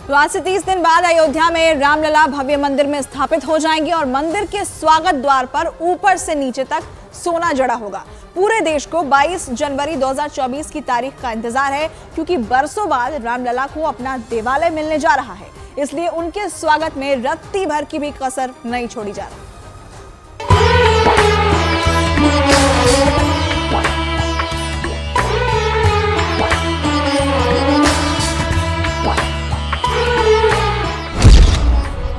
तो आज से 30 दिन बाद अयोध्या में रामलला भव्य मंदिर में स्थापित हो जाएंगे और मंदिर के स्वागत द्वार पर ऊपर से नीचे तक सोना जड़ा होगा। पूरे देश को 22 जनवरी 2024 की तारीख का इंतजार है, क्योंकि बरसों बाद रामलला को अपना देवालय मिलने जा रहा है। इसलिए उनके स्वागत में रत्ती भर की भी कसर नहीं छोड़ी जा रही।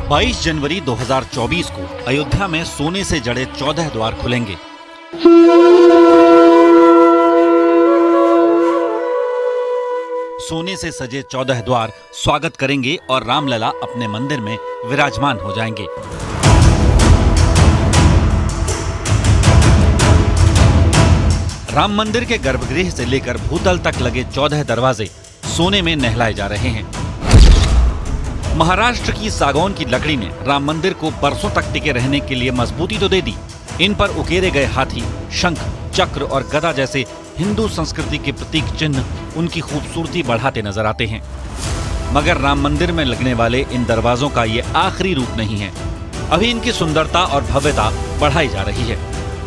22 जनवरी 2024 को अयोध्या में सोने से जड़े 14 द्वार खुलेंगे। सोने से सजे 14 द्वार स्वागत करेंगे और रामलला अपने मंदिर में विराजमान हो जाएंगे। राम मंदिर के गर्भगृह से लेकर भूतल तक लगे 14 दरवाजे सोने में नहलाए जा रहे हैं। महाराष्ट्र की सागौन की लकड़ी ने राम मंदिर को बरसों तक टिके रहने के लिए मजबूती तो दे दी। इन पर उकेरे गए हाथी, शंख, चक्र और गदा जैसे हिंदू संस्कृति के प्रतीक चिन्ह उनकी खूबसूरती बढ़ाते नजर आते हैं। मगर राम मंदिर में लगने वाले इन दरवाजों का ये आखिरी रूप नहीं है। अभी इनकी सुंदरता और भव्यता बढ़ाई जा रही है।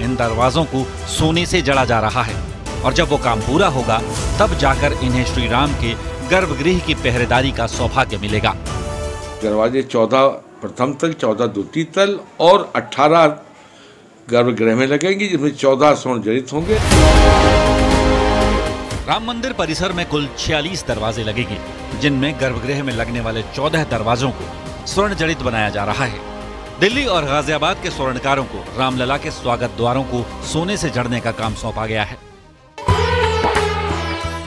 इन दरवाजों को सोने से जड़ा जा रहा है और जब वो काम पूरा होगा तब जाकर इन्हें श्री राम के गर्भगृह की पहरेदारी का सौभाग्य मिलेगा। दरवाजे 14 प्रथम तल, 14 द्वितीय तल और 18 गर्भगृह में लगेंगे, जिसमें 14 स्वर्ण जड़ित होंगे। राम मंदिर परिसर में कुल 46 दरवाजे लगेंगे, जिनमें गर्भगृह में लगने वाले 14 दरवाजों को स्वर्ण जड़ित बनाया जा रहा है। दिल्ली और गाजियाबाद के स्वर्णकारों को रामलला के स्वागत द्वारों को सोने से जड़ने का काम सौंपा गया है।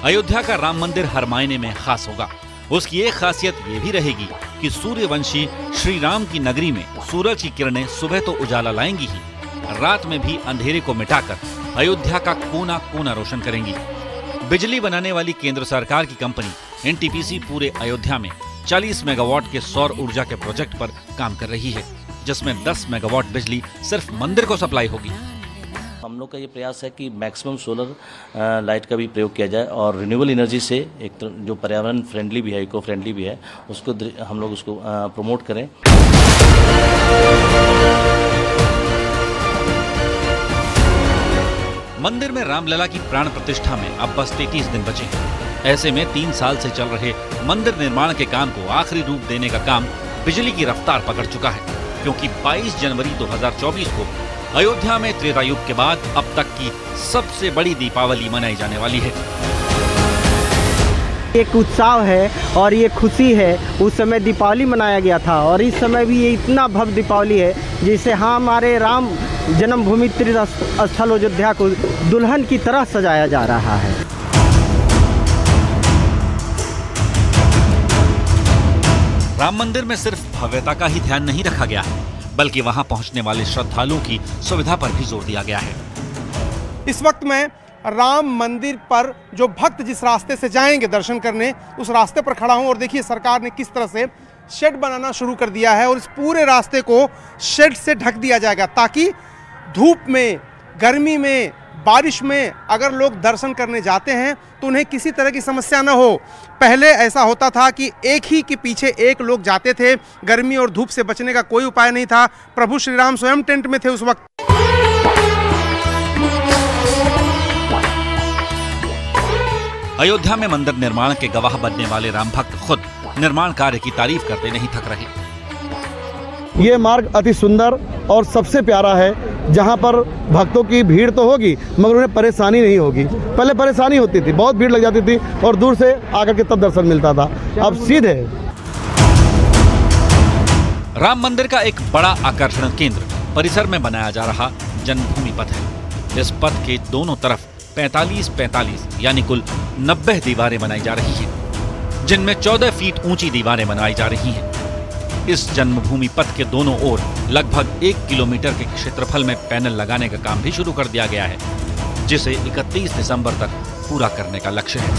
अयोध्या का राम मंदिर हर मायने में खास होगा। उसकी एक खासियत ये भी रहेगी कि सूर्यवंशी श्री राम की नगरी में सूरज की किरणें सुबह तो उजाला लाएंगी ही, रात में भी अंधेरे को मिटाकर अयोध्या का कोना कोना रोशन करेंगी। बिजली बनाने वाली केंद्र सरकार की कंपनी एनटीपीसी पूरे अयोध्या में 40 मेगावाट के सौर ऊर्जा के प्रोजेक्ट पर काम कर रही है, जिसमें 10 मेगावाट बिजली सिर्फ मंदिर को सप्लाई होगी। हम लोग का ये प्रयास है कि मैक्सिमम सोलर लाइट का भी प्रयोग किया जाए और रिन्यूएबल एनर्जी से एक तो जो पर्यावरण फ्रेंडली भी है, इको फ्रेंडली भी है, उसको हम लोग उसको प्रमोट करें। मंदिर में रामलला की प्राण प्रतिष्ठा में अब बस 33 दिन बचे हैं। ऐसे में 3 साल से चल रहे मंदिर निर्माण के काम को आखिरी रूप देने का काम बिजली की रफ्तार पकड़ चुका है, क्योंकि 22 जनवरी 2024 को अयोध्या में त्रेता युग के बाद अब तक की सबसे बड़ी दीपावली मनाई जाने वाली है। एक उत्साह है और ये खुशी है। उस समय दीपावली मनाया गया था और इस समय भी ये इतना भव्य दीपावली है जिसे हमारे राम जन्मभूमि तीर्थ स्थल अयोध्या को दुल्हन की तरह सजाया जा रहा है। राम मंदिर में सिर्फ भव्यता का ही ध्यान नहीं रखा गया है, बल्कि वहां पहुंचने वाले श्रद्धालुओं की सुविधा पर भी जोर दिया गया है। इस वक्त मैं राम मंदिर पर जो भक्त जिस रास्ते से जाएंगे दर्शन करने, उस रास्ते पर खड़ा हूं और देखिए सरकार ने किस तरह से शेड बनाना शुरू कर दिया है और इस पूरे रास्ते को शेड से ढक दिया जाएगा, ताकि धूप में, गर्मी में, बारिश में अगर लोग दर्शन करने जाते हैं तो उन्हें किसी तरह की समस्या न हो। पहले ऐसा होता था कि एक ही के पीछे एक लोग जाते थे, गर्मी और धूप से बचने का कोई उपाय नहीं था। प्रभु श्री राम स्वयं टेंट में थे उस वक्त। अयोध्या में मंदिर निर्माण के गवाह बनने वाले राम भक्त खुद निर्माण कार्य की तारीफ करते नहीं थक रहे। ये मार्ग अति सुंदर और सबसे प्यारा है, जहाँ पर भक्तों की भीड़ तो होगी मगर उन्हें परेशानी नहीं होगी। पहले परेशानी होती थी, बहुत भीड़ लग जाती थी और दूर से आकर के तब दर्शन मिलता था, अब सीधे। राम मंदिर का एक बड़ा आकर्षण केंद्र परिसर में बनाया जा रहा जन्मभूमि पथ है। इस पथ के दोनों तरफ 45-45 यानी कुल 90 दीवारें बनाई जा रही हैं, जिनमें 14 फीट ऊंची दीवारें बनाई जा रही हैं। इस जन्मभूमि पथ के दोनों ओर लगभग 1 किलोमीटर के क्षेत्रफल में पैनल लगाने का काम भी शुरू कर दिया गया है, जिसे 31 दिसंबर तक पूरा करने का लक्ष्य है।